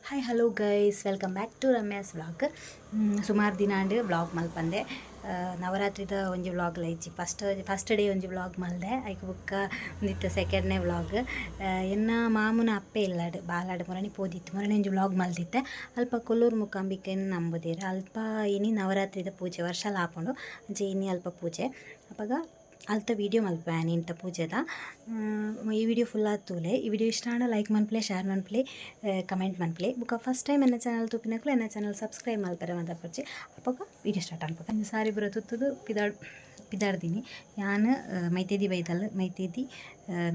Hi hello guys welcome back to Ramya's vlog. ಸುಮಾರು ದಿನ ಅಂಡು ವ್ಲಾಗ್ ಮಲ್ಪಂದೆ. ನವರಾತ್ರಿದ ಒಂಜಿ ವ್ಲಾಗ್ ಲೈಚಿ ಫಸ್ಟ್ ಡೇ ಒಂಜಿ ವ್ಲಾಗ್ ಮಲ್ದೆ ಐಕ್ ಬುಕ್ಕ ಒಂದಿತ್ತು ಸೆಕೆಂಡ್ನೇ ವ್ಲಾಗ್. ಎನ್ನ ಮಾಮುನ ಅಪ್ಪೆ ಇಲ್ಲಾಡು ಬಾಲಾಡು ಮೊರಣಿ ಪೋದಿತ್ತು ಮೊರಣಿ ಒಂಜಿ ವ್ಲಾಗ್ ಮಲ್ದಿತ್ತೆ. ಅಲ್ಪ ಕೊಲ್ಲೂರು ಮೂಕಾಂಬಿಕೆನ ನಂಬುದೀರು ಅಲ್ಪ ಇನಿ ನವರಾತ್ರಿದ ಪೂಜೆ ವರ್ಷಲ ಆಪುಂಡು ಅಂಚೆ ಇನಿ ಅಲ್ಪ ಪೂಜೆ ಅಪಗ ಅಲ್ತ ವೀಡಿಯೋ ಮಲ್ಪೇನೆ ಇಂಥ ಪೂಜೆದ. ಈ ವಿಡಿಯೋ ಫುಲ್ ಆತೂಲೆ ಈ ವಿಡಿಯೋ ಇಷ್ಟ ಆಂಡ ಲೈಕ್ ಮನ್ಪ್ಲೆ ಶೇರ್ ಮನ್ಪ್ಲೆ ಕಮೆಂಟ್ ಮನ್ಪ್ಲೆ ಬುಕ್ಕ ಫಸ್ಟ್ ಟೈಮ್ ಎನ್ನ ಚಾನಲ್ ತೂಪಿನಕ್ಲು ಎನ್ನ ಚಾನಲ್ ಸಬ್ಸ್ಕ್ರೈಬ್ ಮಲ್ಪರೆ ಮಾತ ಪರ್ಚೆ ಅಪ್ಪಗ ವಿಡಿಯೋ ಸ್ಟಾರ್ಟ್ ಅನ್ಪಕ ಸಾರಿ ಬರೋ ತುತ್ತುದು ಪಿದಾಡ್ದಿನಿ ಯಾನ್ ಮೈತೇದಿ ಬೈದಲ್ ಮೈತೇದಿ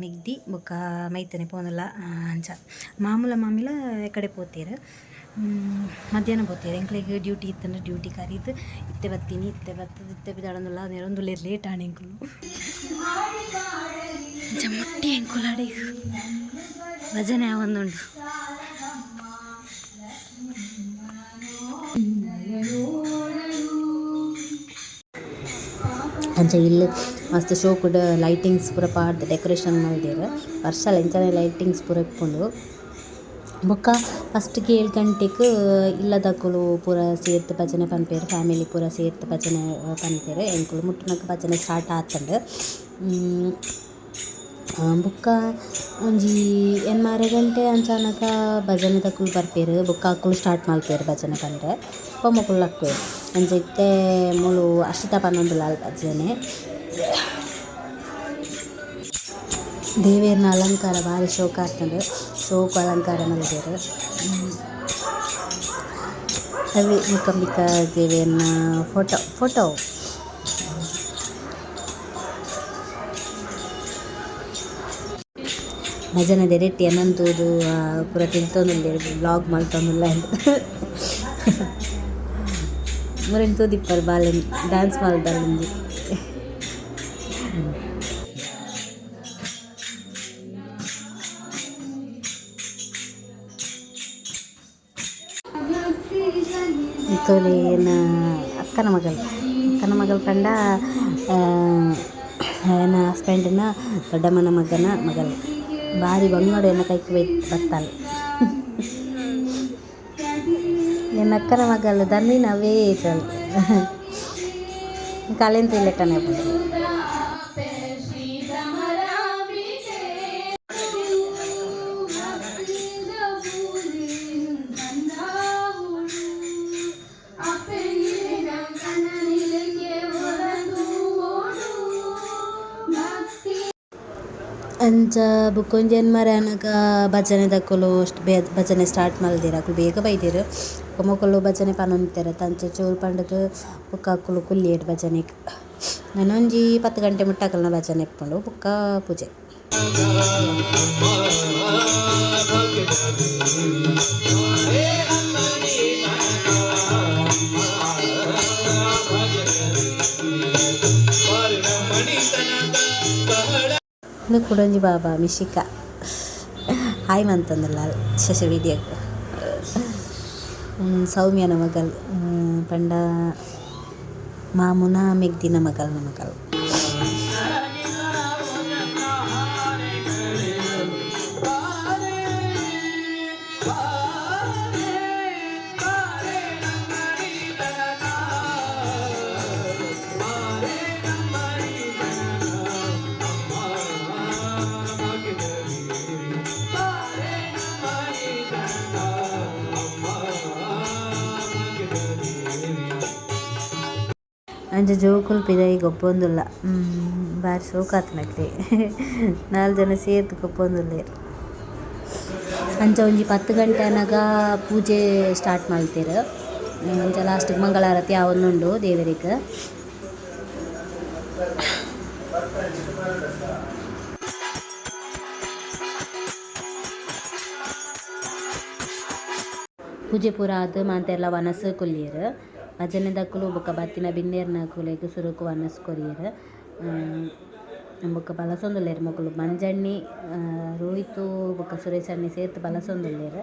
ಮಿಗ್ದಿ ಬೊಕ್ಕ ಮೈತನೆ ಪೋನಲ ಅಂಚ ಮಾಮಿಲ ಎಕಡೆ ಪೋತೇರು ಮಧ್ಯಾಹ್ನ ಪೋತೇರು ಎಂಕ್ಲೆಗ್ ಡ್ಯೂಟಿ ಇತ್ತಂದ್ರೆ ಡ್ಯೂಟಿ ಕರೀದು ಇತ್ತೆ ಬತ್ತೀನಿ ಇತ್ತೆ ಬತ್ತದ ಇತ್ತೆ ಪಿದಾಡೊಂದುಲ್ಲ ನೆರೊಂದು ಲೇಟ್ ಆಣೆ ಎಂಕ್ಲು ಜಮ್ಮಟ್ಟಿ ಎಂಕುಲಾಡಿ ಭಜನೆ ಆವೊಂದುಂಡು. ಅಂಚ ಇಲ್ಲಿ ಮಸ್ತ್ ಶೋಕುಡ್ ಲೈಟಿಂಗ್ಸ್ ಪೂರ ಪಾಡ್ದ್ ಡೆಕೋರೇಷನ್ ಮಲ್ದೆರ್ ವರ್ಷಲ ಇಂಚನೆ ಲೈಟಿಂಗ್ಸ್ ಪೂರ ಇಪ್ಪುಂಡು. ಬೊಕ್ಕ ಫಸ್ಟ್ 7 ಗಂಟೆಗ್ ಇಲ್ಲದಕ್ಕುಲು ಪೂರ ಸೇರ್ತ್ ಭಜನೆ ಪನ್ಪೆರ್ ಫ್ಯಾಮಿಲಿ ಪೂರ ಸೇರ್ತ್ ಭಜನೆ ಪನ್ಪೆರ್ ಎಂಕುಲು ಮುಟ್ಟುನಕ ಭಜನೆ ಸ್ಟಾರ್ಟ್ ಆತುಂಡು. ಬೊಕ್ಕ ಒಂಜಿ ಎನ್ಮಾರೆ ಗಂಟೆ ಅಂಚಾನಕ ಭಜನೆ ದಕುಲು ಬರ್ಪೆರ್ ಬೊಕ್ಕ ಅಕುಲು ಸ್ಟಾರ್ಟ್ ಮಲ್ಪೆರ್ ಭಜನೆ ಪಂಡ್ರೆ ಪೊಮ್ಮಕ್ಕುಲು ಲಕ್ವೆರ್ ಅಂಚ ಇತ್ತೆ ಮೂಲು ಅಷ್ಟಿತ ಪನ್ನೊಂದುಲ್ಲಾಲ್ ಭಜನೆ. ದೇವೇರ್ನ ಅಲಂಕಾರ ಭಾರಿ ಶೋಕ ಆಗ್ತದೆ ಶೋಕು ಅಲಂಕಾರ ಮಲ್ದೆರ್ ಅವೆ ಮೂಕಾಂಬಿಕ ದೇವೇರ್ನ ಫೋಟೋ ಭಜನೆದ ರೆಟ್ಟಿ ಅನ್ನಂತೂದು ಪೂರ ತಿಂತೊಂದುಲ್ಲೆರ್ ವ್ಲಾಗ್ ಮಲ್ತೊಂದುಲ್ಲ ಮುರೆನ್ ತೂದಿಪ್ಪರ್ ಬಾಲೆನ್ ಡ್ಯಾನ್ಸ್ ಮಲ್ದಲ್ಲೊಂದು ತೋಲೆನ ಅಕ್ಕನ ಮಗಳು ಪಂಡ ಎನ್ನ ಹಸ್ಬೆಂಡ್ನ ದೊಡ್ಡಮ್ಮನ ಮಗನ ಮಗಳು ಭಾರಿ ಬಂಗಾಡು ಎನ್ನ ಕೈക്ക് ಬತ್ತಾಳು ಎನ್ನ ಅಕ್ಕನ ಮಗಳು ದನ್ನಿನ ಅವೇ ಇದ್ದಳು ಕಾಲೆಂತ ಇಲ್ಲೆಟ್ಟನೆ ಬಂದು ಅಂಚ ಬುಕ್ಕೊಂಜಿ ಎನ್ಮರೆ ಅನ್ನಗ ಭಜನೆ ದಕ್ಕುಲು ಭಜನೆ ಸ್ಟಾರ್ಟ್ ಮಲ್ದೆರ್ ಅಕುಲು ಬೇಗ ಬೈದೆರ್ ಮೊಕುಲು ಭಜನೆ ಪನೊಂದಿತ್ತೆರ್ ಅಂಚ ಚೂರು ಪಂಡಗ್ ಬೊಕ್ಕ ಅಕುಲು ಕುಲ್ಲೆರ್ ಭಜನೆಗ್. ನನೊಂಜಿ 10 ಗಂಟೆ ಮುಟ್ಟಕಲ್ನ ಭಜನೆ ಇಪ್ಪುಂಡು ಬೊಕ್ಕ ಪೂಜೆ. ಇದು ಕುಡೊಂಜಿ ಬಾಬಾ ಮಿಶಿಕ ಹಾಯ್ ಮಂತಂದುಲ್ಲ ಶಶ ವೀಡಿಯೋಗ್ ಸೌಮ್ಯನ ಮಗಳು ಪಂಡ ಮಾಮುನ ಮೆಗ್ದಿನ ಮಗಳು ಅಂಚ ಜೋಕುಲು ಪಿದೈ ಗೊಬ್ಬೊಂದುಲ್ಲ ಭಾರಿ ಶೋಕಾತ್ನಕ್ಲೆ 4 ಜನ ಸೇರ್ದ್ ಗೊಬ್ಬೊಂದುಲ್ಲೆರ್. ಅಂಚ ಒಂಜಿ 10 ಗಂಟೆ ಅನ್ನಗ ಪೂಜೆ ಸ್ಟಾರ್ಟ್ ಮಲ್ತೆರ್ ಅಂಚ ಲಾಸ್ಟ್ಗ್ ಮಂಗಳಾರತಿ ಆವೊಂದುಂಡು ದೇವೆರಿಗ್. ಪೂಜೆ ಪೂರ ಆದ್ ಮಾತೆರ್ಲ ವನಸ್ ಕೊಲ್ಲಿಯರ್ ಭಜನೆ ದಕ್ಕುಲು ಬೊಕ್ಕ ಬತ್ತಿನ ಬಿನ್ನೆರ್ನ ಕುಲೆಗ್ ಸುರುಕು ವನಸ್ ಕೊರಿಯರ್. ಬೊಕ್ಕ ಬಲಸೊಂದುಲ್ಲೆರ್ ಮೊಕುಲು ಮಂಜಣ್ಣಿ ರೋಹಿತು ಬೊಕ್ಕ ಸುರೇಶ್ ಅಣ್ಣೆ ಸೇರ್ತ್ ಬಲಸೊಂದುಲ್ಲೆರ್.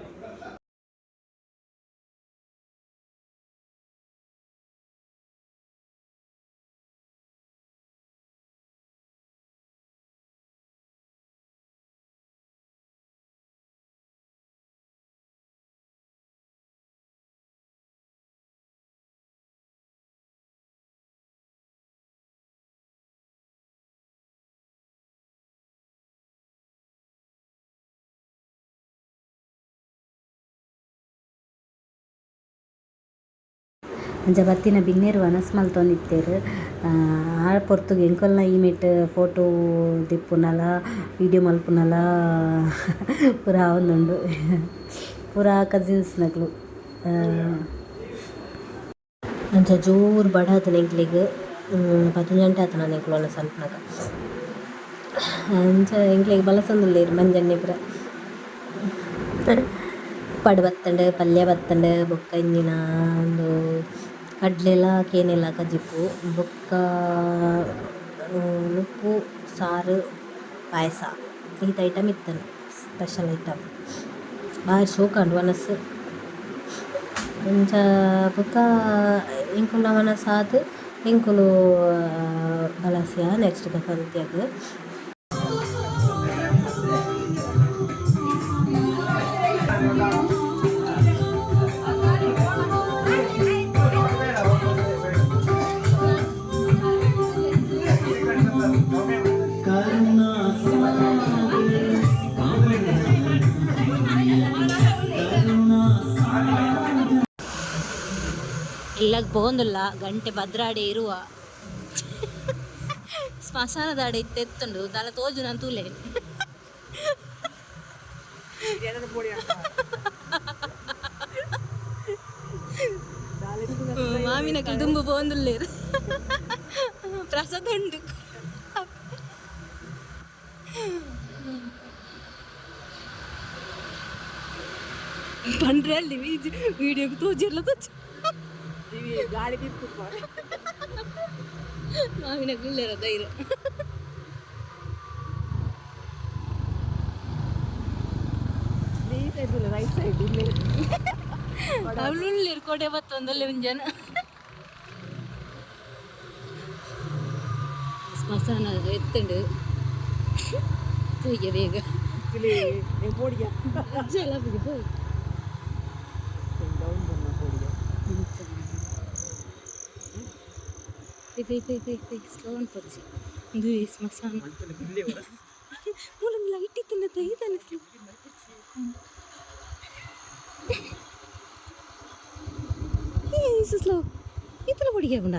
ಅಂಚ ಬತ್ತಿನ ಬಿನ್ನೇರು ವನಸ್ ಮಲ್ತೊಂದಿತ್ತೇರು ಆ ಪೊರ್ತುಗು ಎಂಕೊಲ್ನ ಈಮೆಟ್ ಫೋಟೋ ದಿಪ್ಪುನಲ ವೀಡಿಯೋ ಮಲ್ಪುನಲ ಪೂರ ಆವೊಂದುಂಡು ಪೂರ ಕಸಿನ್ಸ್ ನಕ್ಲು ಅಂಚ ಜೋರು ಬಡ ಆತನ ಎಂಕ್ಲೆಗ್ 10 ಗಂಟೆ ಆತನ ಎಂಕ್ಲು ಒನ ಸಲ್ಪನಾಗ ಅಂಚ ಎಂಕ್ಲೆಗ್ ಬಲಸಂದುಲ್ಲೇರು ಮಂಜನ್ನೆ ಪೂರ ಪಡ್ ಬತ್ತಂಡು ಪಲ್ಯ ಬತ್ತಂಡು ಬೊಕ್ಕ ಇಂಜಿನ ಒಂದು ಕಡ್ಲೆಲ ಕೇನೆಲ ಕಜಿಪ್ಪು ಬೊಕ್ಕ ಉಪ್ಪು ಸಾರು ಪಾಯಸ ಈತ ಐಟಮ್ ಇತ್ತನು ಸ್ಪೆಷಲ್ ಐಟಮ್ ಬಾರಿ ಶೋಕಾಂಡು ವನಸ್ ಅಂಚ ಬೊಕ್ಕ ಎಂಕುಲ್ನ ವನಸ್ ಆದ್ ಎಂಕುಲು ಬಲಸ್ಯ ನೆಕ್ಸ್ಟ್ ಪಂತ್ಯಗ್ ಇಲ್ಲಾಗ ಬೋಂದುಲ್ಲ ಗಂಟೆ ಭದ್ರಾಡೆ ಇರುವ ಸ್ಮಶಾನದ ಆಡೆ ಇತ್ತೆತ್ತುಂಡು ದಾಲ ತೋಜು ನಾನು ತೂಲೆ ಮಾಮಿನ ದುಂಬು ಬೋಂದುಲ್ಲೇರು ಪ್ರಸಾದ ಉಂಡು ಪಂಡ್ರೆ ಅಲ್ಲಿ ವಿಡಿಯೋಗೆ ತೋಜಿರ್ಲ ತೋಜು ಗಾಳಿ ತಿಪ್ಪು ಮಾವಿನ ಗುಳ್ಳೆರ ಧೈರ್ಯ ರೈಟ್ ಸೈಡ್ ಅವಳುಳ್ಳೇರು ಕೋಟೆ ಬತ್ತೊಂದಲ್ಲೇ ಒಂದು ಜನ ಸ್ಮಶಾನ ಎತ್ತಂಡು ಪೂಜೆ ಬೇಗ ಜಲ ಪೂಜೆ ಹೋಗಿ ಸ್ಲೋನ್ ಪಡಿಸಿ ಇದು ಸ್ಮಶಾನ ಮೂಲ ಲೈಟ್ ಇತ್ತು ತೈತಾನೆ ಸ್ಲೋ ಇತ್ತಲ പൊടിക്കാണ്ട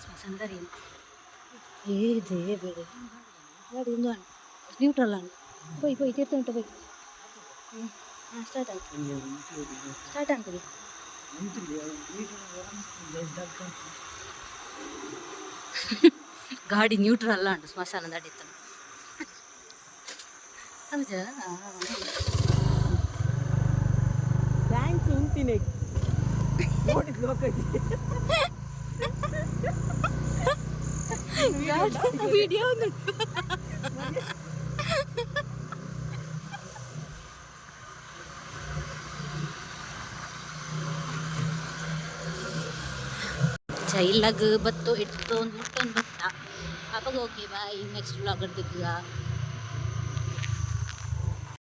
ശ്മശാനതറിയും ഏത് പേര് അവിടെ ഒന്നും ന്യൂട്രലാണ് പോയി തീർത്തുണ്ട് പോയി സ്റ്റാർട്ടാണ് പോയി ಗಾಡಿ ನ್ಯೂಟ್ರಲ್ ಅಲ್ಲ ಉಂಟು ಸ್ಮಶಾನದ ಅಡಿತ್ತು ಥ್ಯಾಂಕ್ಸ್ ಉಂಟಿನೇ ವಿಡಿಯೋ ಇಲ್ಲಾಗ ಬತ್ತು ಇಟ್ಟು ಒಂದು ಮುಟ್ಟೊಂದು ಬತ್ತ ಅವಾಗ ಓಕೆ ಬಾಯ್ ನೆಕ್ಸ್ಟ್ ವ್ಲಾಗ್ ಹಿಡ್ದಿക്കുക